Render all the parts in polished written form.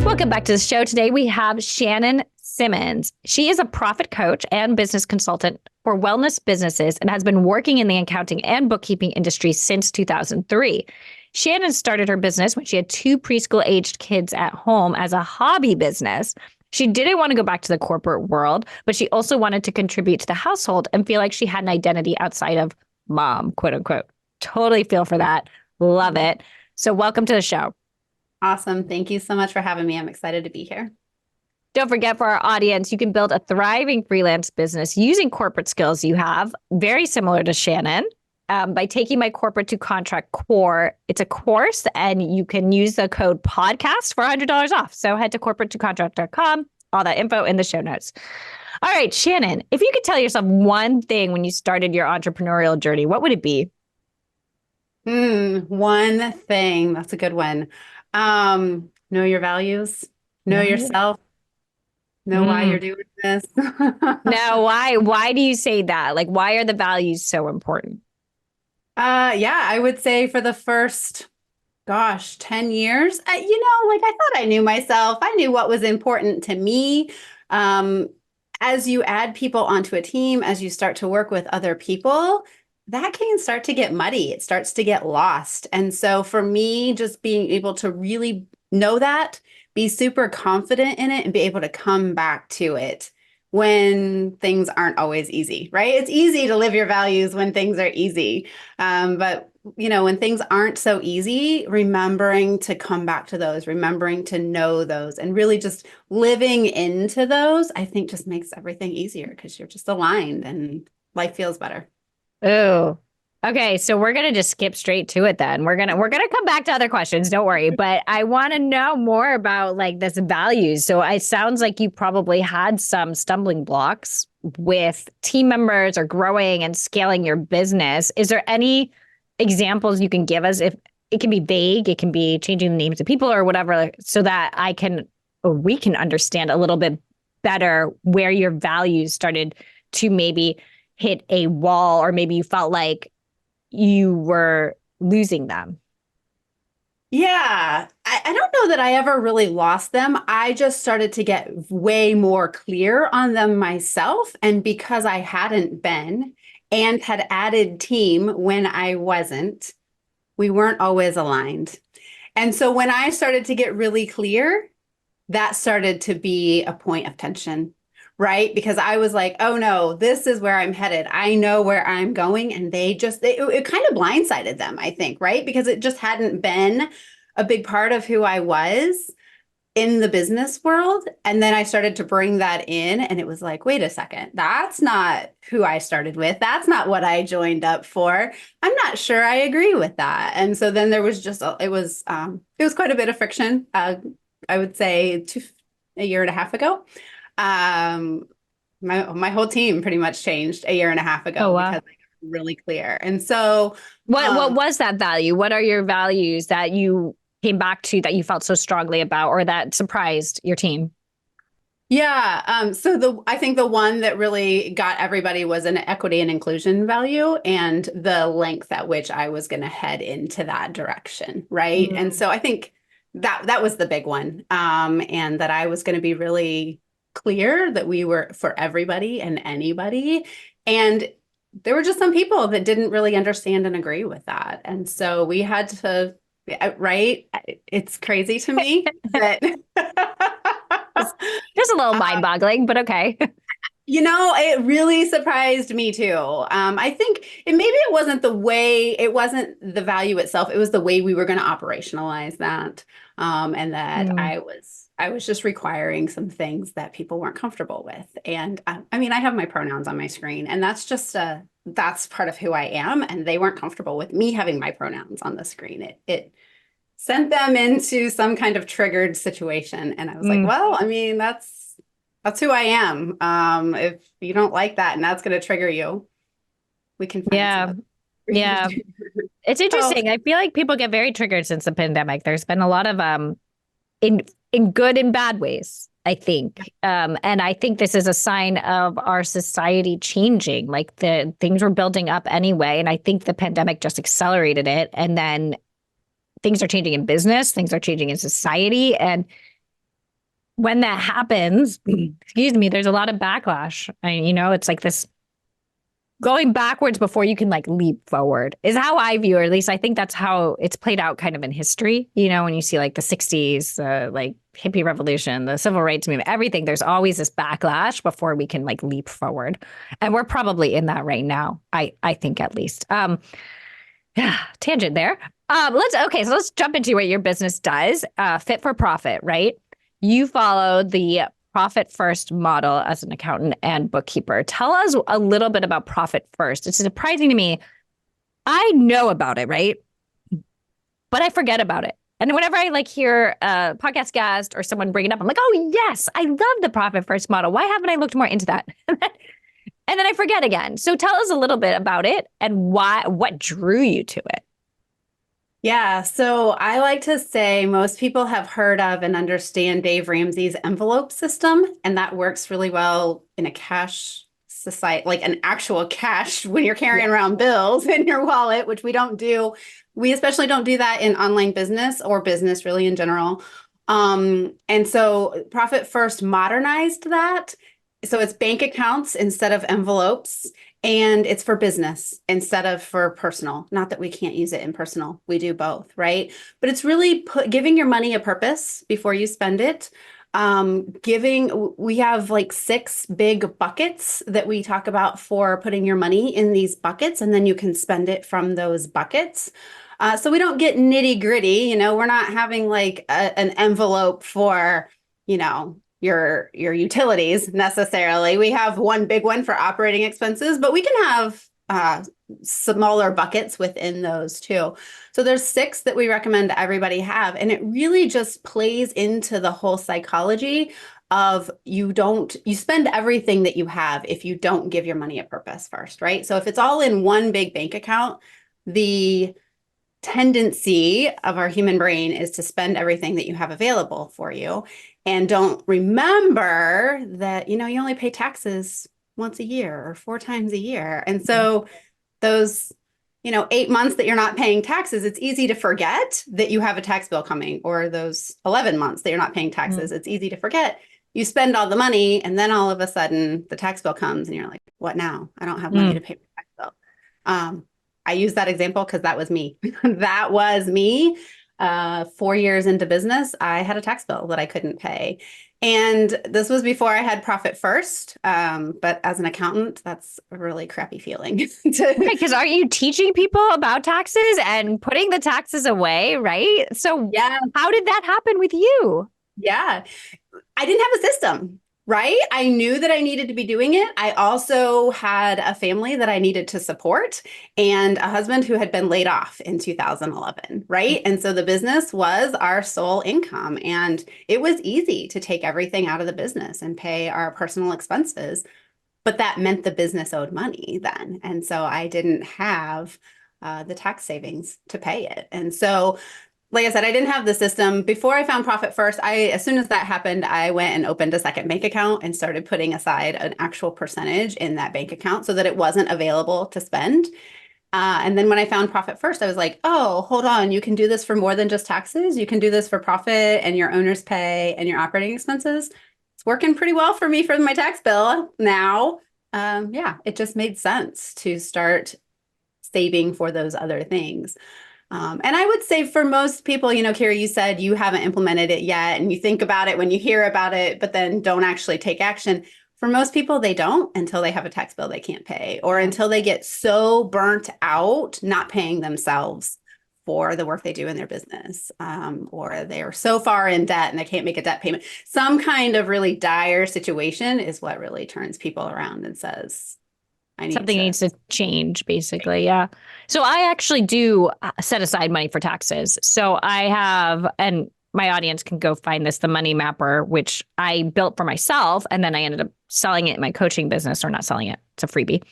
Welcome back to the show. Today we have Shannon Simmons. She is a profit coach and business consultant for wellness businesses and has been working in the accounting and bookkeeping industry since 2003. Shannon started her business when she had 2 preschool-aged kids at home as a hobby business. She didn't want to go back to the corporate world, but she also wanted to contribute to the household and feel like she had an identity outside of mom, quote unquote. Totally feel for that. Love it. So welcome to the show. Awesome. Thank you so much for having me. I'm excited to be here. Don't forget, for our audience, you can build a thriving freelance business using corporate skills you have, very similar to Shannon, by taking my corporate to contract core. It's a course, and you can use the code podcast for $100 off. So head to corporate2contract.com, all that info in the show notes. All right, Shannon, if you could tell yourself one thing when you started your entrepreneurial journey, what would it be? One thing. That's a good one. Know your values, know yourself, know why you're doing this. Now, why do you say that? Like, why are the values so important? Yeah, I would say for the first, 10 years, I thought I knew myself. I knew what was important to me. As you add people onto a team, as you start to work with other people, that can start to get muddy. It starts to get lost. And so for me, just being able to really know that, be super confident in it, and be able to come back to it when things aren't always easy, right? It's easy to live your values when things are easy. But when things aren't so easy, remembering to come back to those, remembering to know those, and really just living into those, I think just makes everything easier because you're just aligned and life feels better. Oh, okay. So we're going to just skip straight to it then. We're going to come back to other questions. Don't worry. But I want to know more about like this values. So it sounds like you probably had some stumbling blocks with team members or growing and scaling your business. Is there any examples you can give us? If it can be vague, it can be changing the names of people or whatever, so that we can understand a little bit better where your values started to maybe hit a wall, or maybe you felt like you were losing them. Yeah, I don't know that I ever really lost them. I just started to get way more clear on them myself. And because I hadn't been and had added team when I wasn't, we weren't always aligned. And so when I started to get really clear, that started to be a point of tension. Right? Because I was like, oh no, this is where I'm headed. I know where I'm going. And it kind of blindsided them, I think, right? Because it just hadn't been a big part of who I was in the business world. And then I started to bring that in, and it was like, wait a second, that's not who I started with. That's not what I joined up for. I'm not sure I agree with that. And so then there was it was quite a bit of friction. I would say a year and a half ago. My whole team pretty much changed a year and a half ago. Because I got really clear. And so what was that value? What are your values that you came back to, that you felt so strongly about, or that surprised your team? Yeah. I think the one that really got everybody was an equity and inclusion value, and the length at which I was going to head into that direction. Right. Mm-hmm. And so I think that was the big one. And that I was going to be really clear that we were for everybody and anybody. And there were just some people that didn't really understand and agree with that. And so we had to, right? It's crazy to me that just a little mind-boggling, but okay. It really surprised me too. I think maybe it wasn't the value itself. It was the way we were going to operationalize that. And that I was just requiring some things that people weren't comfortable with. And I have my pronouns on my screen, and that's part of who I am. And they weren't comfortable with me having my pronouns on the screen. It sent them into some kind of triggered situation. And I was like, well, that's who I am. If you don't like that and that's going to trigger you, we can find Yeah. It's interesting. I feel like people get very triggered since the pandemic. There's been a lot of in good and bad ways. I think. And I think this is a sign of our society changing. Like the things were building up anyway. And I think the pandemic just accelerated it. And then things are changing in business, things are changing in society. And when that happens, excuse me, there's a lot of backlash. It's like this going backwards before you can like leap forward is how I view it. Or at least I think that's how it's played out kind of in history. When you see like the 60s, like hippie revolution, the civil rights movement, everything, there's always this backlash before we can like leap forward. And we're probably in that right now. I think at least. Yeah, tangent there. So let's jump into what your business does. Fit for profit, right? You follow the profit first model as an accountant and bookkeeper. Tell us a little bit about profit first. It's surprising to me. I know about it, right? But I forget about it. And whenever I like hear a podcast guest or someone bring it up, I'm like, oh yes, I love the profit first model. Why haven't I looked more into that? And then I forget again. So tell us a little bit about it and what drew you to it. Yeah, so I like to say most people have heard of and understand Dave Ramsey's envelope system, and that works really well in a cash society, like an actual cash when you're carrying around bills in your wallet, which we don't do. We especially don't do that in online business or business really in general. And so Profit First modernized that. So it's bank accounts instead of envelopes. And it's for business instead of for personal. Not that we can't use it in personal. We do both, right? But it's really giving your money a purpose before you spend it. We have like 6 big buckets that we talk about for putting your money in these buckets, and then you can spend it from those buckets. So we don't get nitty gritty. We're not having like an envelope for, your utilities necessarily. We have one big one for operating expenses, but we can have smaller buckets within those too. So there's 6 that we recommend everybody have. And it really just plays into the whole psychology of you spend everything that you have if you don't give your money a purpose first, right? So if it's all in one big bank account, the tendency of our human brain is to spend everything that you have available for you and don't remember that, you only pay taxes once a year or 4 times a year. And so those, 8 months that you're not paying taxes, it's easy to forget that you have a tax bill coming, or those 11 months that you're not paying taxes. It's easy to forget. You spend all the money and then all of a sudden the tax bill comes and you're like, what now? I don't have money to pay my tax bill. I use that example because that was me. That was me. 4 years into business, I had a tax bill that I couldn't pay. And this was before I had Profit First. But as an accountant, that's a really crappy feeling. Because are you teaching people about taxes and putting the taxes away, right? So yeah, how did that happen with you? Yeah, I didn't have a system. Right? I knew that I needed to be doing it. I also had a family that I needed to support and a husband who had been laid off in 2011, right? And so the business was our sole income, and it was easy to take everything out of the business and pay our personal expenses. But that meant the business owed money then. And so I didn't have the tax savings to pay it. And so like I said, I didn't have the system. Before I found Profit First, as soon as that happened, I went and opened a second bank account and started putting aside an actual percentage in that bank account so that it wasn't available to spend. And then when I found Profit First, I was like, oh, hold on, you can do this for more than just taxes. You can do this for profit and your owner's pay and your operating expenses. It's working pretty well for me for my tax bill now. Yeah, it just made sense to start saving for those other things. And I would say for most people, Kiri, you said you haven't implemented it yet and you think about it when you hear about it, but then don't actually take action. For most people, they don't until they have a tax bill they can't pay, or until they get so burnt out not paying themselves for the work they do in their business, or they are so far in debt and they can't make a debt payment. Some kind of really dire situation is what really turns people around and says, something needs to change, basically. Yeah. So I actually do set aside money for taxes. So I have, and my audience can go find this, the Money Mapper, which I built for myself. And then I ended up selling it in my coaching business, or not selling it. It's a freebie.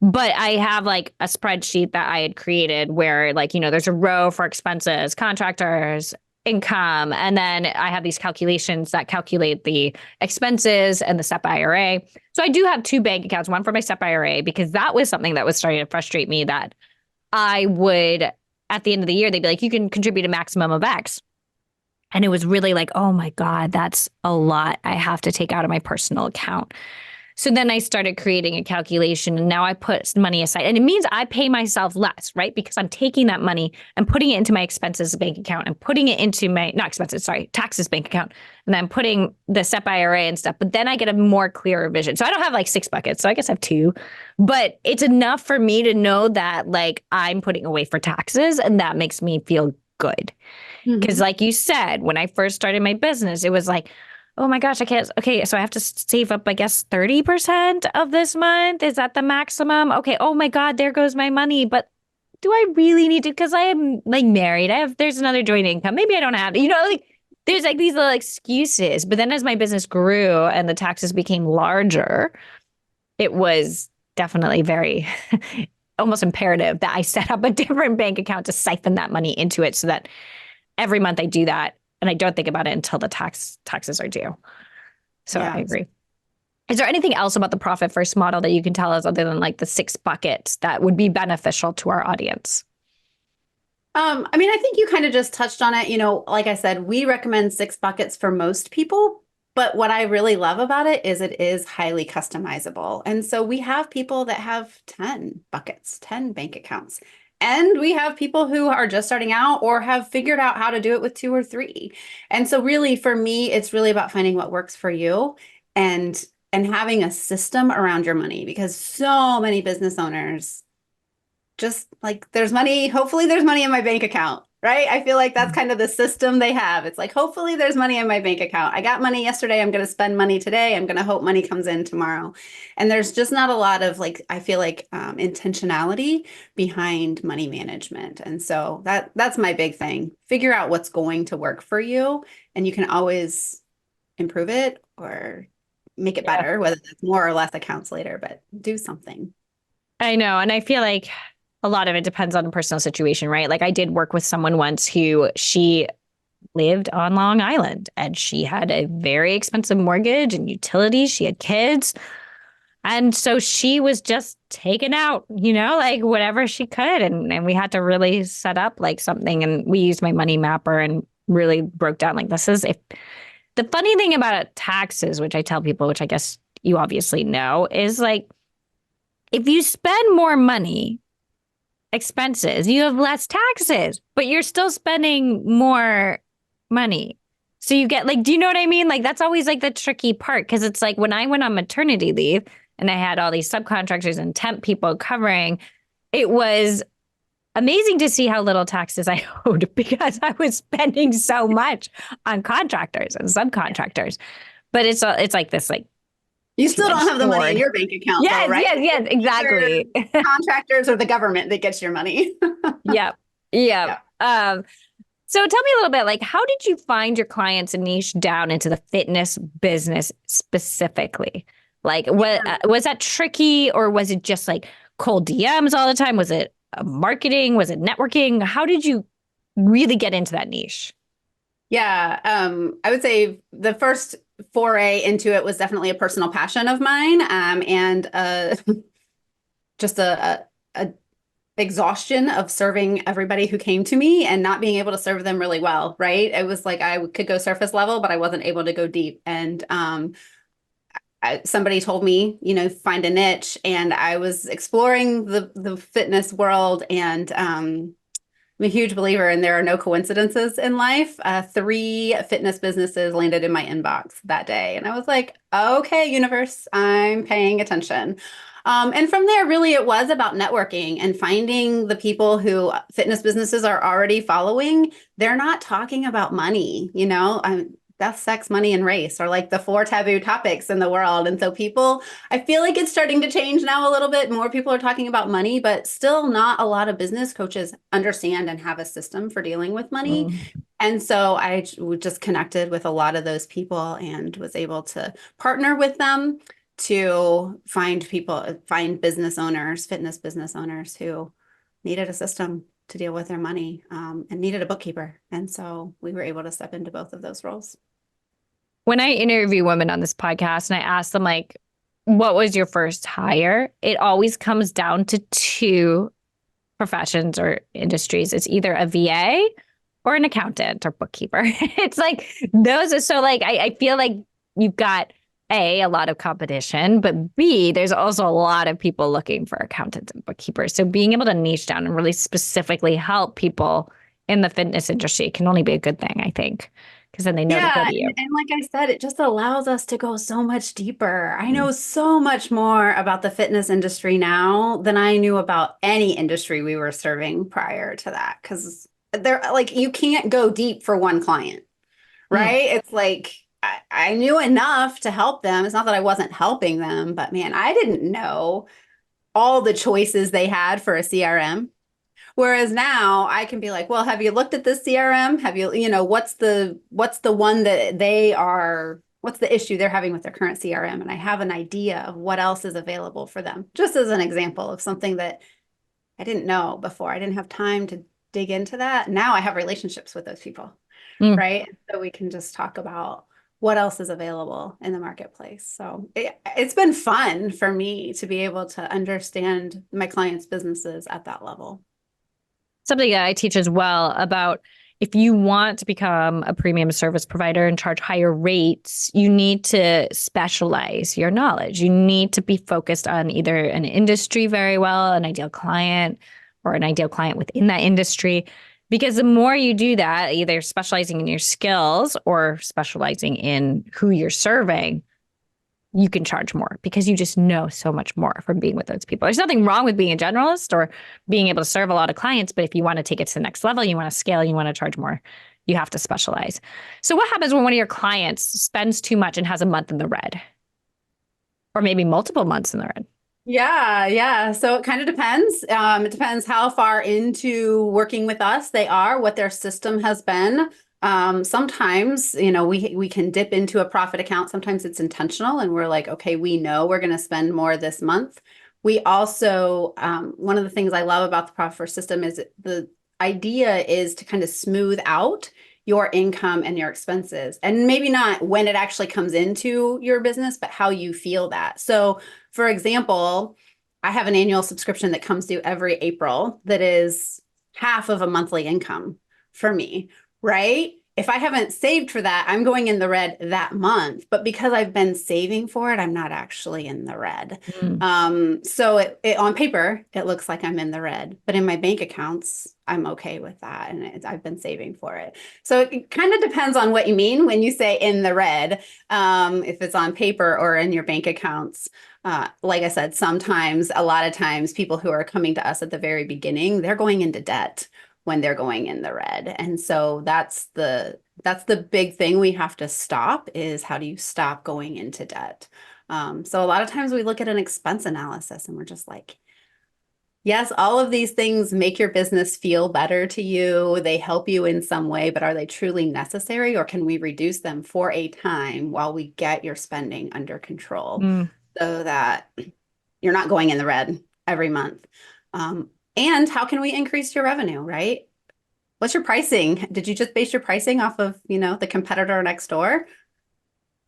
But I have like a spreadsheet that I had created where like, there's a row for expenses, contractors, income. And then I have these calculations that calculate the expenses and the SEP IRA. So I do have two bank accounts, one for my SEP IRA, because that was something that was starting to frustrate me, that I would, at the end of the year, they'd be like, you can contribute a maximum of X. And it was really like, oh my God, that's a lot I have to take out of my personal account. So then I started creating a calculation, and now I put money aside, and it means I pay myself less, right? Because I'm taking that money and putting it into my expenses bank account and putting it into my, not expenses, sorry, taxes bank account. And then putting the SEP IRA and stuff, but then I get a more clearer vision. So I don't have like 6 buckets. So I guess I have 2, but it's enough for me to know that like I'm putting away for taxes, and that makes me feel good. Because like you said, when I first started my business, it was like, oh my gosh, I can't. Okay, so I have to save up, I guess, 30% of this month. Is that the maximum? Okay, oh my God, there goes my money. But do I really need to? Because I am like married. There's another joint income. Maybe I don't have, like there's like these little excuses. But then as my business grew and the taxes became larger, it was definitely very almost imperative that I set up a different bank account to siphon that money into it, so that every month I do that and I don't think about it until the taxes are due. So yeah. I agree. Is there anything else about the profit first model that you can tell us, other than like the 6 buckets, that would be beneficial to our audience? I mean, I think you kind of just touched on it. Like I said, we recommend 6 buckets for most people. But what I really love about it is highly customizable. And so we have people that have 10 buckets, 10 bank accounts. And we have people who are just starting out or have figured out how to do it with 2 or 3. And so really, for me, it's really about finding what works for you and having a system around your money, because so many business owners just like, there's money, hopefully there's money in my bank account, right? I feel like that's kind of the system they have. It's like, hopefully there's money in my bank account. I got money yesterday. I'm going to spend money today. I'm going to hope money comes in tomorrow. And there's just not a lot of like, I feel like intentionality behind money management. And so that's my big thing. Figure out what's going to work for you, and you can always improve it or make it better, whether that's more or less accounts later, but do something. I know. And I feel like a lot of it depends on the personal situation, right? Like I did work with someone once who she lived on Long Island and she had a very expensive mortgage and utilities. She had kids. And so she was just taking out, like whatever she could. And we had to really set up like something. And we used my money mapper and really broke down like, this is if the funny thing about taxes, which I tell people, which I guess you obviously know, is like, if you spend more money, expenses, you have less taxes, but you're still spending more money. So you get like, do you know what I mean? Like, that's always like the tricky part. Cause it's like when I went on maternity leave and I had all these subcontractors and temp people covering, it was amazing to see how little taxes I owed, because I was spending so much on contractors and subcontractors. But it's like this, like, you still don't have the money in your bank account, yes, though, right? Yes, exactly. Contractors or the government that gets your money. Yep. So tell me a little bit, like, how did you find your clients and niche down into the fitness business specifically? Like, was that tricky, or was it just like cold DMs all the time? Was it marketing? Was it networking? How did you really get into that niche? Yeah, I would say the first foray into it was definitely a personal passion of mine, and just a exhaustion of serving everybody who came to me and not being able to serve them really well, right? It was like I could go surface level, but I wasn't able to go deep. And somebody told me, find a niche, and I was exploring the fitness world, and I'm a huge believer in there are no coincidences in life. 3 fitness businesses landed in my inbox that day. And I was like, okay, universe, I'm paying attention. And from there, really, it was about networking and finding the people who fitness businesses are already following. They're not talking about money, death, sex, money, and race are like the 4 taboo topics in the world. And so I feel like it's starting to change now a little bit. More people are talking about money, but still not a lot of business coaches understand and have a system for dealing with money. And so I just connected with a lot of those people and was able to partner with them to find business owners, fitness business owners who needed a system to deal with their money, and needed a bookkeeper. And so we were able to step into both of those roles. When I interview women on this podcast and I ask them, like, what was your first hire? It always comes down to two professions or industries. It's either a VA or an accountant or bookkeeper. It's like those are so like I feel like you've got a lot of competition, but B, there's also a lot of people looking for accountants and bookkeepers. So being able to niche down and really specifically help people in the fitness industry can only be a good thing, I think, because then they know to go Yeah, to you. and like I said, it just allows us to go so much deeper. I know so much more about the fitness industry now than I knew about any industry we were serving prior to that. Because they're like, you can't go deep for one client, Mm. right? It's like I knew enough to help them. It's not that I wasn't helping them, but man, I didn't know all the choices they had for a CRM. Whereas now I can be like, well, have you looked at this CRM? Have you, what's the one that what's the issue they're having with their current CRM? And I have an idea of what else is available for them. Just as an example of something that I didn't know before. I didn't have time to dig into that. Now I have relationships with those people, Mm. right? So we can just talk about what else is available in the marketplace. So it's been fun for me to be able to understand my clients' businesses at that level. Something that I teach as well about if you want to become a premium service provider and charge higher rates, you need to specialize your knowledge. You need to be focused on either an industry very well, an ideal client, or an ideal client within that industry. Because the more you do that, either specializing in your skills or specializing in who you're serving, you can charge more because you just know so much more from being with those people. There's nothing wrong with being a generalist or being able to serve a lot of clients, but if you want to take it to the next level, you want to scale, you want to charge more, you have to specialize. So what happens when one of your clients spends too much and has a month in the red? Or maybe multiple months in the red? Yeah, yeah. So it kind of depends. It depends how far into working with us they are, what their system has been. Sometimes, we can dip into a profit account. Sometimes it's intentional, and we're like, okay, we know we're going to spend more this month. We also, one of the things I love about the profit first system is the idea is to kind of smooth out your income and your expenses, and maybe not when it actually comes into your business, but how you feel that. So, for example, I have an annual subscription that comes due every April that is half of a monthly income for me, right? If I haven't saved for that, I'm going in the red that month. But because I've been saving for it, I'm not actually in the red. Mm. So on paper, it looks like I'm in the red, but in my bank accounts, I'm okay with that. And I've been saving for it. So it kind of depends on what you mean when you say in the red, if it's on paper or in your bank accounts. Like I said, a lot of times, people who are coming to us at the very beginning, they're going into debt when they're going in the red. And so that's the big thing we have to stop is how do you stop going into debt? So a lot of times we look at an expense analysis and we're just like, yes, all of these things make your business feel better to you. They help you in some way, but are they truly necessary, or can we reduce them for a time while we get your spending under control Mm. so that you're not going in the red every month? And how can we increase your revenue, right? What's your pricing? Did you just base your pricing off of, the competitor next door?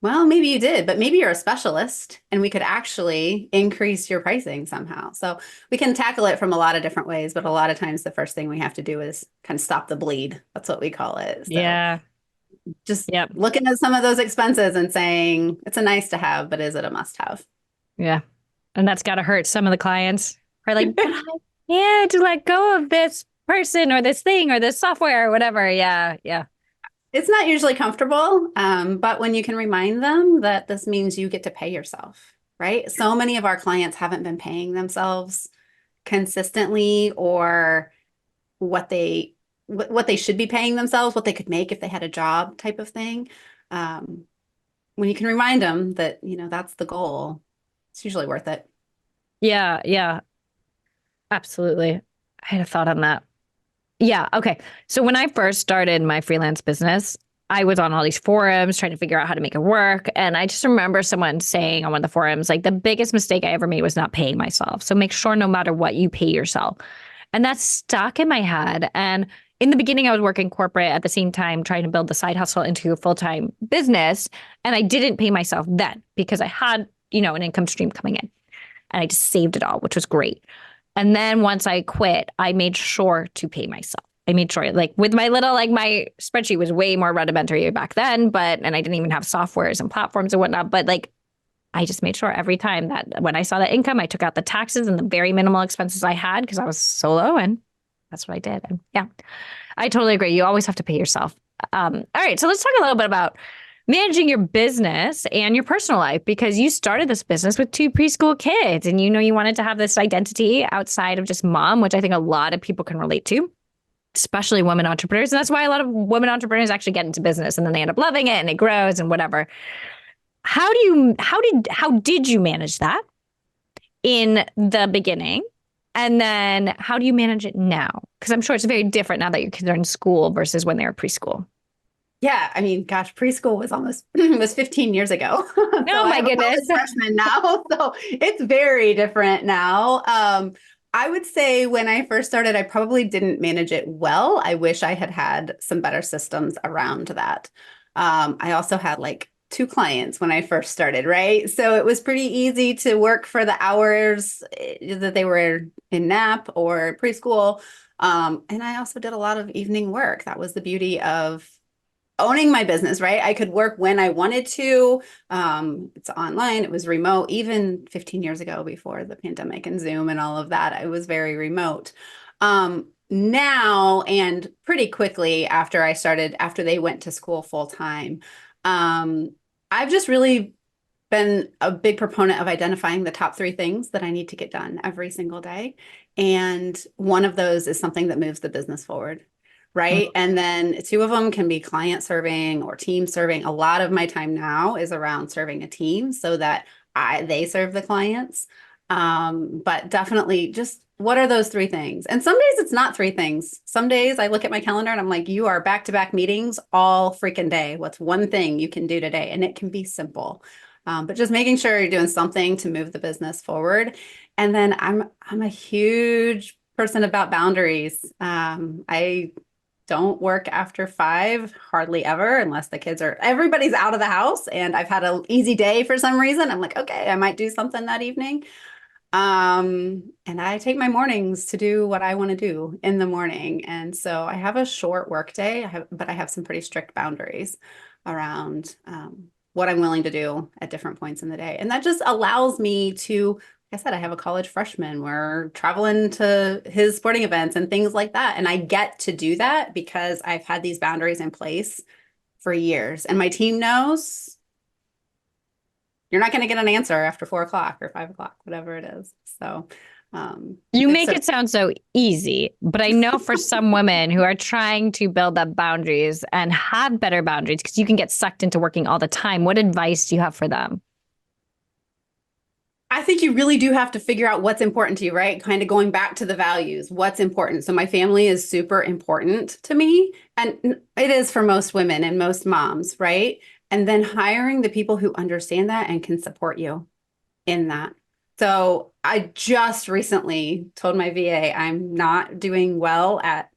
Well, maybe you did, but maybe you're a specialist and we could actually increase your pricing somehow. So we can tackle it from a lot of different ways, but a lot of times the first thing we have to do is kind of stop the bleed. That's what we call it. So Yeah. just Yep. looking at some of those expenses and saying, it's a nice to have, but is it a must have? Yeah. And that's got to hurt some of the clients. Are like, but I can't let go of this person or this thing or this software or whatever. Yeah. Yeah. It's not usually comfortable, but when you can remind them that this means you get to pay yourself, right? So many of our clients haven't been paying themselves consistently, or what they should be paying themselves, what they could make if they had a job type of thing. When you can remind them that, that's the goal, it's usually worth it. Yeah. Yeah. Absolutely. I had a thought on that. Yeah. Okay. So when I first started my freelance business, I was on all these forums trying to figure out how to make it work. And I just remember someone saying on one of the forums, like, the biggest mistake I ever made was not paying myself. So make sure no matter what, you pay yourself. And that's stuck in my head. And in the beginning, I was working corporate at the same time, trying to build the side hustle into a full-time business. And I didn't pay myself then because I had, an income stream coming in, and I just saved it all, which was great. And then once I quit, I made sure to pay myself. I made sure, like with my little, like my spreadsheet was way more rudimentary back then, and I didn't even have softwares and platforms and whatnot. But like, I just made sure every time that when I saw that income, I took out the taxes and the very minimal expenses I had because I was solo, and that's what I did. And yeah, I totally agree. You always have to pay yourself. All right. So let's talk a little bit about managing your business and your personal life, because you started this business with 2 preschool kids and you wanted to have this identity outside of just mom, which I think a lot of people can relate to, especially women entrepreneurs. And that's why a lot of women entrepreneurs actually get into business and then they end up loving it and it grows and whatever. How did you manage that in the beginning? And then how do you manage it now? Because I'm sure it's very different now that your kids are in school versus when they were preschool. Yeah, I mean, gosh, preschool was was 15 years ago. So Oh my goodness. Freshman now, so it's very different now. I would say when I first started, I probably didn't manage it well. I wish I had had some better systems around that. I also had like 2 clients when I first started, right? So it was pretty easy to work for the hours that they were in nap or preschool. And I also did a lot of evening work. That was the beauty of owning my business, right? I could work when I wanted to. It's online, it was remote. Even 15 years ago, before the pandemic and Zoom and all of that, it was very remote. Now, and pretty quickly after they went to school full time, I've just really been a big proponent of identifying the top 3 things that I need to get done every single day. And one of those is something that moves the business forward. Right. And then 2 of them can be client serving or team serving. A lot of my time now is around serving a team so that they serve the clients. But definitely just what are those 3 things? And some days it's not 3 things. Some days I look at my calendar and I'm like, you are back-to-back meetings all freaking day. What's one thing you can do today? And it can be simple. But just making sure you're doing something to move the business forward. And then I'm a huge person about boundaries. I don't work after 5 hardly ever, unless everybody's out of the house and I've had an easy day for some reason. I'm like, okay, I might do something that evening. And I take my mornings to do what I want to do in the morning. And so I have a short work day, but I have some pretty strict boundaries around what I'm willing to do at different points in the day. And that just allows me to, I said, I have a college freshman. We're traveling to his sporting events and things like that. And I get to do that because I've had these boundaries in place for years. And my team knows you're not going to get an answer after 4 o'clock or 5 o'clock, whatever it is. So you make it sound so easy, but I know for some women who are trying to build up boundaries and have better boundaries, because you can get sucked into working all the time. What advice do you have for them? I think you really do have to figure out what's important to you, right? Kind of going back to the values, what's important. So my family is super important to me, and it is for most women and most moms, right? And then hiring the people who understand that and can support you in that. So I just recently told my VA I'm not doing well at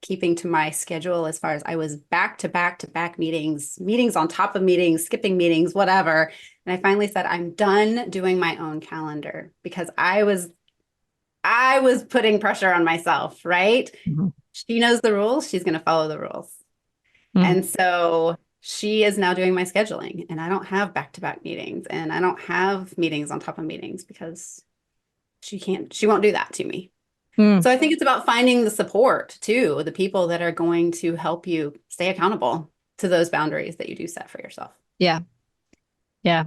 keeping to my schedule, as far as I was back to back to back meetings on top of meetings, skipping meetings, whatever. And I finally said, I'm done doing my own calendar, because I was putting pressure on myself, right? Mm-hmm. She knows the rules. She's going to follow the rules. Mm-hmm. And so she is now doing my scheduling, and I don't have back-to-back meetings, and I don't have meetings on top of meetings because she won't do that to me. So I think it's about finding the support too, the people that are going to help you stay accountable to those boundaries that you do set for yourself. Yeah. Yeah.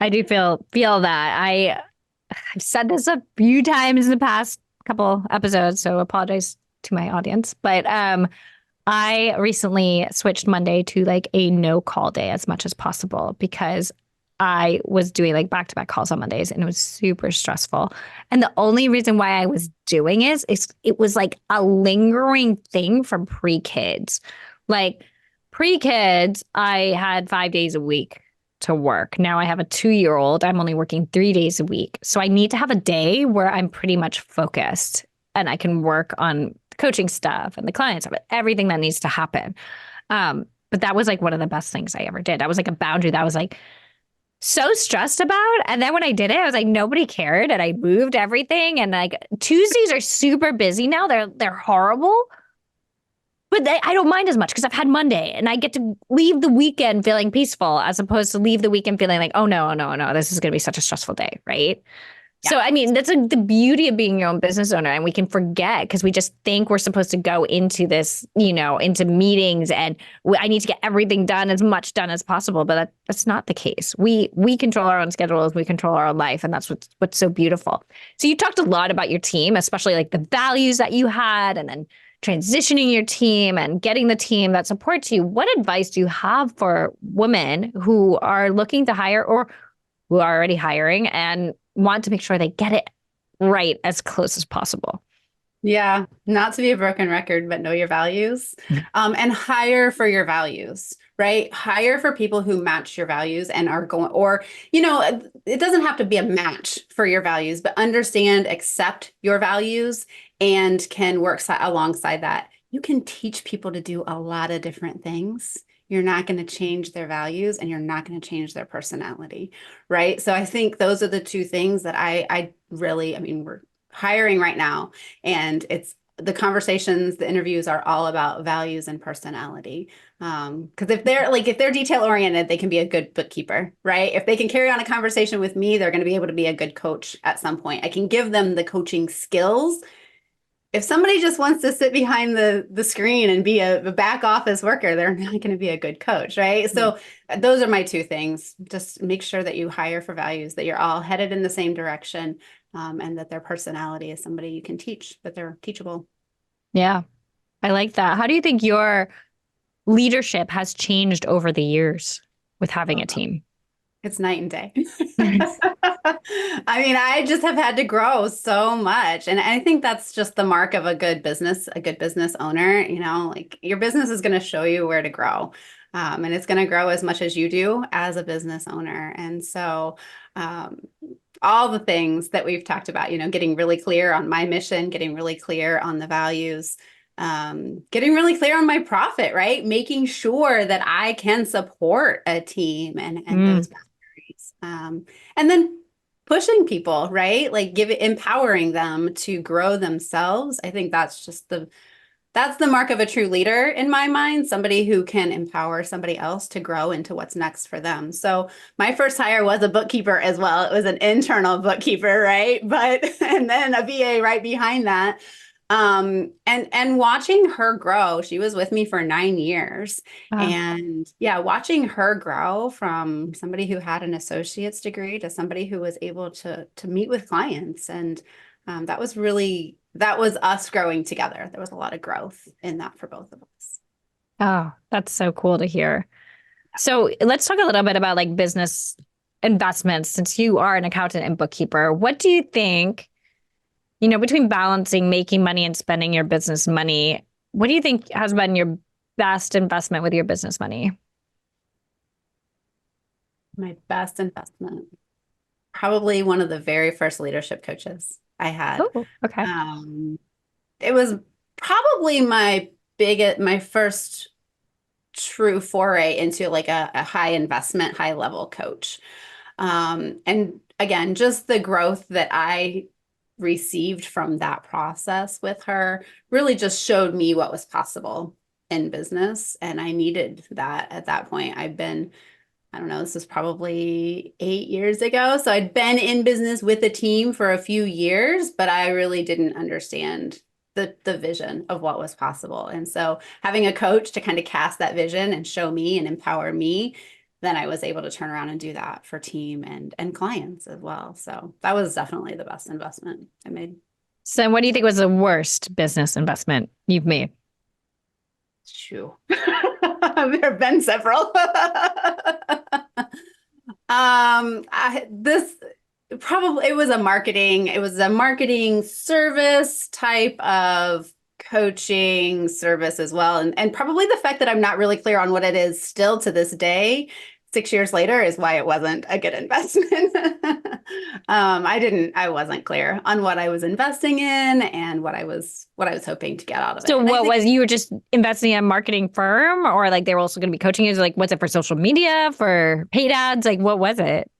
I do feel that. I've said this a few times in the past couple episodes, so apologize to my audience. But I recently switched Monday to like a no call day as much as possible, because I was doing like back-to-back calls on Mondays and it was super stressful. And the only reason why I was doing is it was like a lingering thing from pre-kids. Like pre-kids, I had 5 days a week to work. Now I have a 2-year-old. I'm only working 3 days a week. So I need to have a day where I'm pretty much focused and I can work on coaching stuff and the client stuff, everything that needs to happen. But that was like one of the best things I ever did. That was like a boundary that was like so stressed about. And then when I did it, I was like, nobody cared. And I moved everything. And like Tuesdays are super busy now. They're horrible. But I don't mind as much because I've had Monday and I get to leave the weekend feeling peaceful as opposed to leave the weekend feeling like, oh no, no, no, this is going to be such a stressful day. Right. So, I mean, that's like the beauty of being your own business owner. And we can forget because we just think we're supposed to go into this, into meetings and I need to get everything done, as much done as possible. But that's not the case. We control our own schedules. We control our own life. And that's what's so beautiful. So you talked a lot about your team, especially like the values that you had and then transitioning your team and getting the team that supports you. What advice do you have for women who are looking to hire or who are already hiring and want to make sure they get it right as close as possible? Yeah, not to be a broken record, but know your values, and hire for your values, right? Hire for people who match your values and are going, or, it doesn't have to be a match for your values, but understand, accept your values and can work alongside that. You can teach people to do a lot of different things. You're not going to change their values and you're not going to change their personality, right? So I think those are the two things that I mean, we're hiring right now and it's the conversations, the interviews are all about values and personality. Because if they're detail oriented, they can be a good bookkeeper, right? If they can carry on a conversation with me, they're going to be able to be a good coach at some point. I can give them the coaching skills. If somebody just wants to sit behind the screen and be a back office worker, they're not going to be a good coach, right? So those are my two things. Just make sure that you hire for values, that you're all headed in the same direction, and that their personality is somebody you can teach, that they're teachable. Yeah, I like that. How do you think your leadership has changed over the years with having a team? It's night and day. I mean, I just have had to grow so much. And I think that's just the mark of a good business owner. Like your business is going to show you where to grow. And it's going to grow as much as you do as a business owner. And so, all the things that we've talked about, getting really clear on my mission, getting really clear on the values, getting really clear on my profit, right? Making sure that I can support a team and those boundaries. And then pushing people, right? Like empowering them to grow themselves. I think that's the mark of a true leader in my mind, somebody who can empower somebody else to grow into what's next for them. So my first hire was a bookkeeper as well. It was an internal bookkeeper, right? And then a VA right behind that. And watching her grow, she was with me for 9 years. Wow. And yeah, watching her grow from somebody who had an associate's degree to somebody who was able to meet with clients. And that was us growing together. There was a lot of growth in that for both of us. Oh, that's so cool to hear. So let's talk a little bit about like business investments, since you are an accountant and bookkeeper. What do you think, between balancing making money and spending your business money, what do you think has been your best investment with your business money? My best investment, probably one of the very first leadership coaches I had. Oh, okay. It was probably my first true foray into like a high investment, high level coach. And again, just the growth that I received from that process with her really just showed me what was possible in business. And I needed that at that point. I don't know, this was probably 8 years ago. So I'd been in business with a team for a few years, but I really didn't understand the vision of what was possible. And so having a coach to kind of cast that vision and show me and empower me, then I was able to turn around and do that for team and clients as well. So that was definitely the best investment I made. So what do you think was the worst business investment you've made? Shoo. There have been several. It was a marketing service type of coaching service as well. And probably the fact that I'm not really clear on what it is still to this day 6 years later is why it wasn't a good investment. I wasn't clear on what I was investing in and what I was hoping to get out of it. So And I what think was you were just investing in a marketing firm, or like they were also going to be coaching you? Like, what's it for social media, for paid ads? Like, what was it?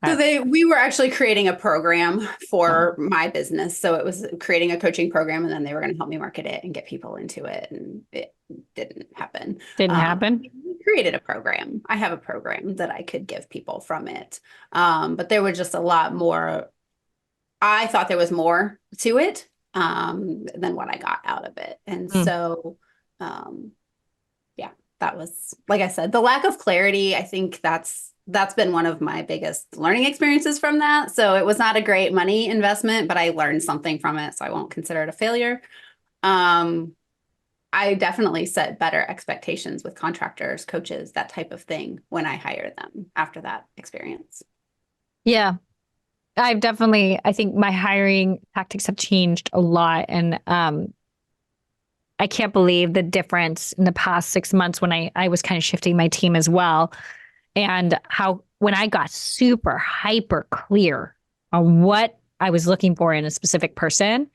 so we were actually creating a program Oh, for my business. So it was creating a coaching program, and then they were going to help me market it and get people into it. And it didn't happen. didn't happen. We created a program. I have a program that I could give people from it. But there was just a lot more. I thought there was more to it than what I got out of it. And Mm. so, yeah, that was, like I said, the lack of clarity. I think that's been one of my biggest learning experiences from that. So it was not a great money investment, but I learned something from it. So I won't consider it a failure. Um, I definitely set better expectations with contractors, coaches, that type of thing when I hired them after that experience. Yeah. I think my hiring tactics have changed a lot. And I can't believe the difference in the past 6 months when I was kind of shifting my team as well. And how when I got super hyper clear on what I was looking for in a specific person,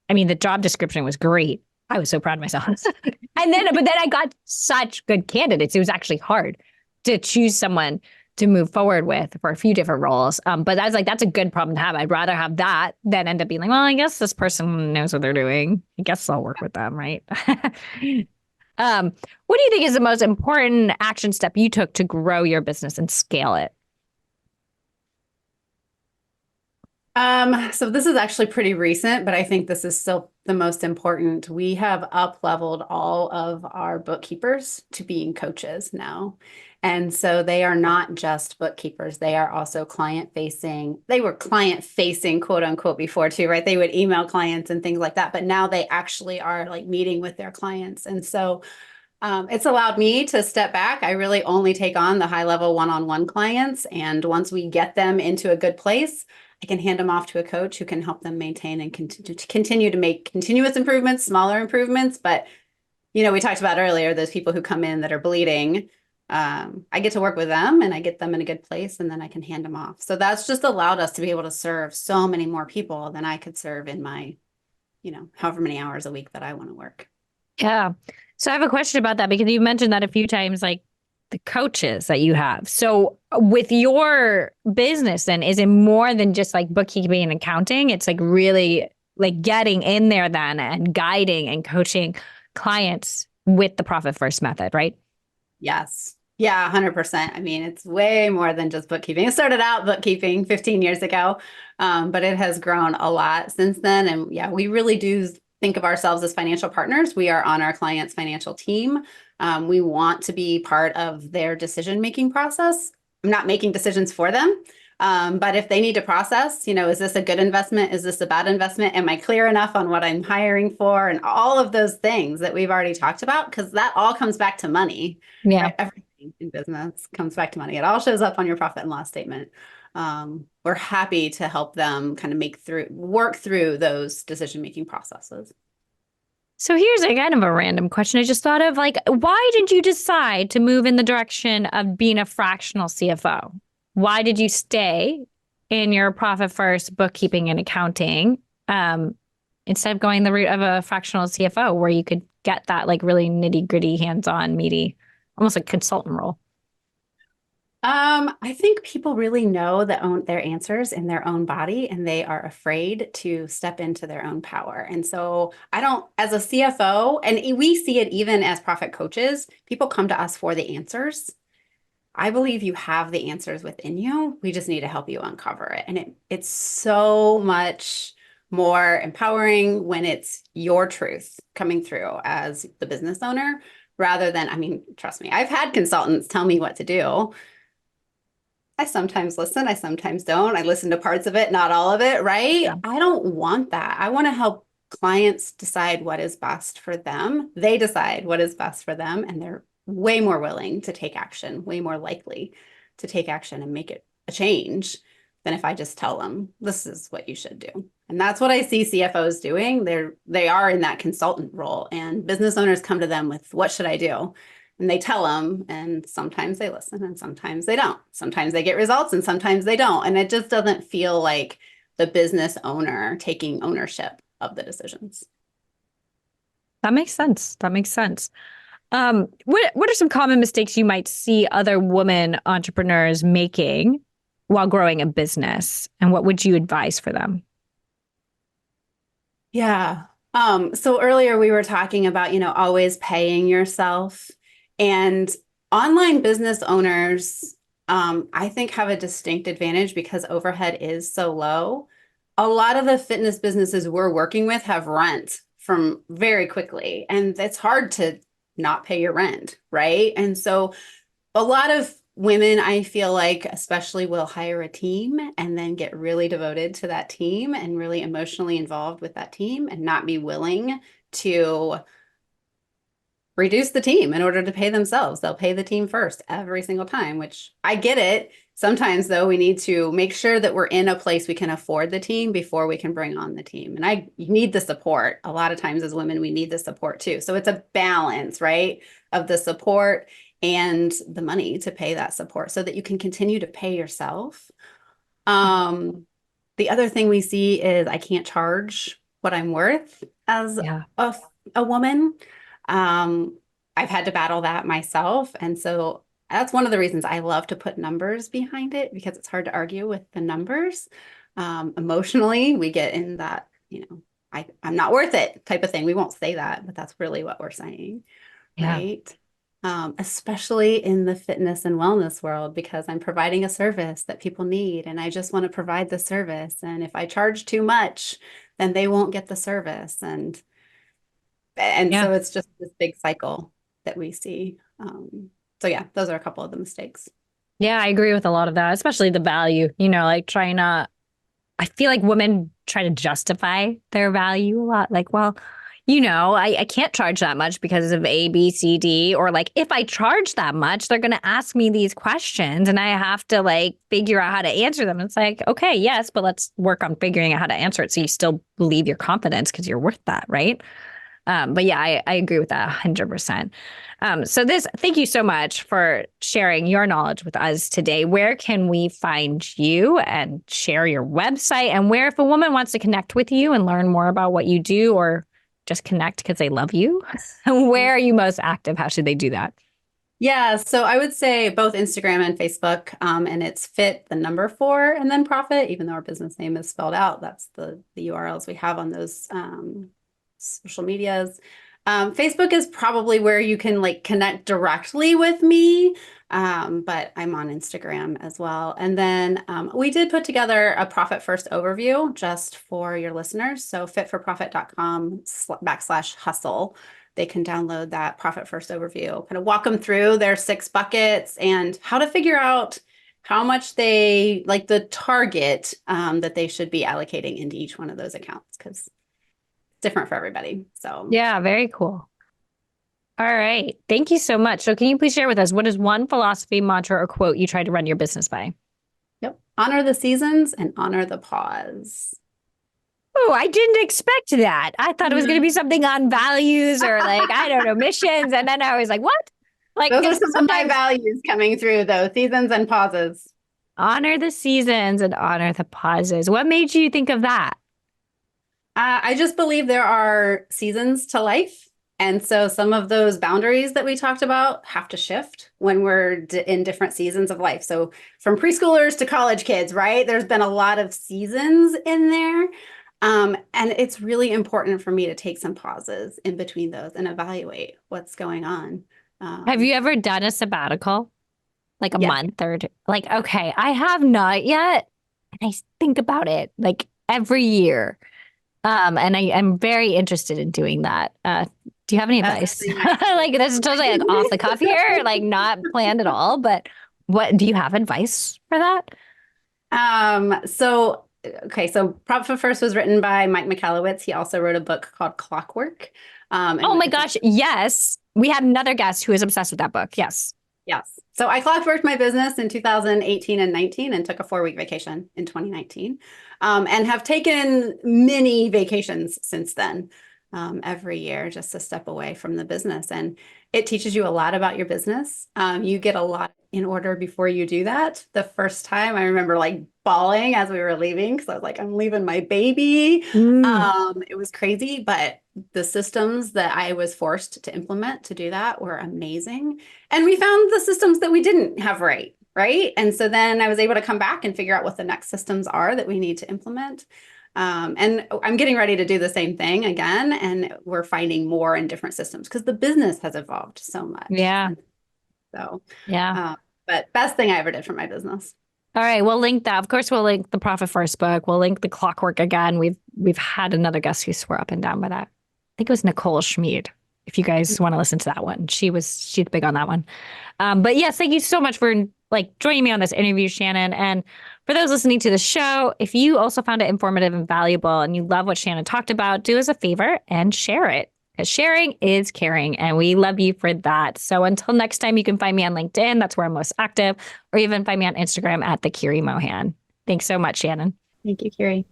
I mean, the job description was great. I was so proud of myself. But then I got such good candidates. It was actually hard to choose someone to move forward with for a few different roles. But I was like, that's a good problem to have. I'd rather have that than end up being like, well, I guess this person knows what they're doing. I guess I'll work with them, right? What do you think is the most important action step you took to grow your business and scale it? So this is actually pretty recent, but I think this is still the most important. We have up leveled all of our bookkeepers to being coaches now. And so they are not just bookkeepers, they are also client facing. They were client facing, quote unquote, before too, right? They would email clients and things like that, but now they actually are like meeting with their clients. And so it's allowed me to step back. I really only take on the high level one-on-one clients. And once we get them into a good place, I can hand them off to a coach who can help them maintain and continue to make continuous improvements, smaller improvements. But, we talked about earlier, those people who come in that are bleeding, I get to work with them and I get them in a good place and then I can hand them off. So that's just allowed us to be able to serve so many more people than I could serve in my, however many hours a week that I want to work. Yeah. So I have a question about that because you mentioned that a few times, like the coaches that you have. So with your business, then is it more than just like bookkeeping and accounting? It's like really like getting in there then and guiding and coaching clients with the profit first method, right? Yes. Yeah, 100%. I mean, it's way more than just bookkeeping. It started out bookkeeping 15 years ago, but it has grown a lot since then. And yeah, we really do think of ourselves as financial partners. We are on our client's financial team. We want to be part of their decision-making process. I'm not making decisions for them. But if they need to process, is this a good investment? Is this a bad investment? Am I clear enough on what I'm hiring for? And all of those things that we've already talked about, because that all comes back to money, Yeah. right? Everything in business comes back to money. It all shows up on your profit and loss statement. We're happy to help them kind of work through those decision-making processes. So here's a kind of a random question I just thought of. Like, why did you decide to move in the direction of being a fractional CFO? Why did you stay in your profit first bookkeeping and accounting instead of going the route of a fractional CFO where you could get that like really nitty gritty, hands on, meaty, almost like consultant role? I think people really know their answers in their own body and they are afraid to step into their own power. And so as a CFO, and we see it even as profit coaches, people come to us for the answers. I believe you have the answers within you. We just need to help you uncover it. And it's so much more empowering when it's your truth coming through as the business owner rather than, I mean, trust me, I've had consultants tell me what to do. I sometimes listen, I sometimes don't. I listen to parts of it, not all of it, right? Yeah. I don't want that. I want to help clients decide what is best for them. They decide what is best for them, and they're way more willing to take action, way more likely to take action and make it a change than if I just tell them, this is what you should do. And that's what I see CFOs doing. They are in that consultant role, and business owners come to them with, what should I do? and they tell them, and sometimes they listen and sometimes they don't. Sometimes they get results and sometimes they don't. And it just doesn't feel like the business owner taking ownership of the decisions. That makes sense. That makes sense. What are some common mistakes you might see other women entrepreneurs making while growing a business, and what would you advise for them? Yeah. So earlier we were talking about, always paying yourself. And online business owners, I think have a distinct advantage because overhead is so low. A lot of the fitness businesses we're working with have rent from very quickly, and it's hard to not pay your rent, right? And so a lot of women, I feel like, especially will hire a team and then get really devoted to that team and really emotionally involved with that team and not be willing to reduce the team in order to pay themselves. They'll pay the team first every single time, which I get it. Sometimes, though, we need to make sure that we're in a place we can afford the team before we can bring on the team. And you need the support. A lot of times as women, we need the support too. So it's a balance, right, of the support and the money to pay that support so that you can continue to pay yourself. The other thing we see is I can't charge what I'm worth as Yeah. a woman. I've had to battle that myself. And so that's one of the reasons I love to put numbers behind it, because it's hard to argue with the numbers. Emotionally, we get in that, I'm not worth it type of thing. We won't say that, but that's really what we're saying, Yeah. right? Especially in the fitness and wellness world, because I'm providing a service that people need, and I just want to provide the service. And if I charge too much, then they won't get the service. And Yeah. so it's just this big cycle that we see. So yeah, those are a couple of the mistakes. Yeah, I agree with a lot of that, especially the value, like trying to, I feel like women try to justify their value a lot. Like, well, I can't charge that much because of A, B, C, D. Or like, if I charge that much, they're going to ask me these questions and I have to like figure out how to answer them. It's like, okay, yes, but let's work on figuring out how to answer it so you still believe your confidence because you're worth that, right? But yeah, I agree with that 100%. Thank you so much for sharing your knowledge with us today. Where can we find you and share your website, and where, if a woman wants to connect with you and learn more about what you do, or just connect because they love you, where are you most active? How should they do that? Yeah, so I would say both Instagram and Facebook, and it's fit the number 4 and then profit, even though our business name is spelled out. That's the URLs we have on those social medias. Facebook is probably where you can like connect directly with me, but I'm on Instagram as well. And then we did put together a profit first overview just for your listeners. So fitforprofit.com/hustle. They can download that profit first overview, kind of walk them through their 6 buckets and how to figure out how much they like the target that they should be allocating into each one of those accounts, because different for everybody. So Yeah, very cool. All right. Thank you so much. So can you please share with us, what is one philosophy, mantra, or quote you try to run your business by? yep. Honor the seasons and honor the pause. Oh, I didn't expect that. I thought it was going to be something on values or like, I don't know, missions. And then I was like, what? Like, Those are because some of my values coming through, though. Seasons and pauses. honor the seasons and honor the pauses. What made you think of that? I just believe there are seasons to life. And so some of those boundaries that we talked about have to shift when we're in different seasons of life. So from preschoolers to college kids, right? There's been a lot of seasons in there. And it's really important for me to take some pauses in between those and evaluate what's going on. Have you ever done a sabbatical? Like a Yeah. month or two? Like, okay, I have not yet. And I think about it like every year. And I am very interested in doing that. Do you have any advice? Like, this is totally like off the cuff here, like not planned at all. But what do you have advice for that? So Profit First was written by Mike Michalowicz. He also wrote a book called Clockwork. Oh my gosh, yes. We had another guest who is obsessed with that book. Yes. Yes. So I clockworked my business in 2018 and 19 and took a 4-week vacation in 2019, and have taken many vacations since then. every year just to step away from the business. And it teaches you a lot about your business. You get a lot in order before you do that. The first time I remember like bawling as we were leaving because I was like, I'm leaving my baby. Mm. It was crazy, but the systems that I was forced to implement to do that were amazing. And we found the systems that we didn't have right. Right. And so then I was able to come back and figure out what the next systems are that we need to implement. And I'm getting ready to do the same thing again. And we're finding more and different systems because the business has evolved so much. Yeah. And so, Yeah. but best thing I ever did for my business. All right, we'll link that. Of course, we'll link the Profit First book. We'll link the Clockwork again. We've had another guest who swore up and down by that. I think it was Nicole Schmid. If you guys want to listen to that one, she's big on that one. But yes, thank you so much for like joining me on this interview, Shannon. And for those listening to the show, if you also found it informative and valuable and you love what Shannon talked about, do us a favor and share it. Because sharing is caring, and we love you for that. So until next time, you can find me on LinkedIn. That's where I'm most active, or even find me on Instagram at the Kiri Mohan. Thanks so much, Shannon. Thank you, Kiri.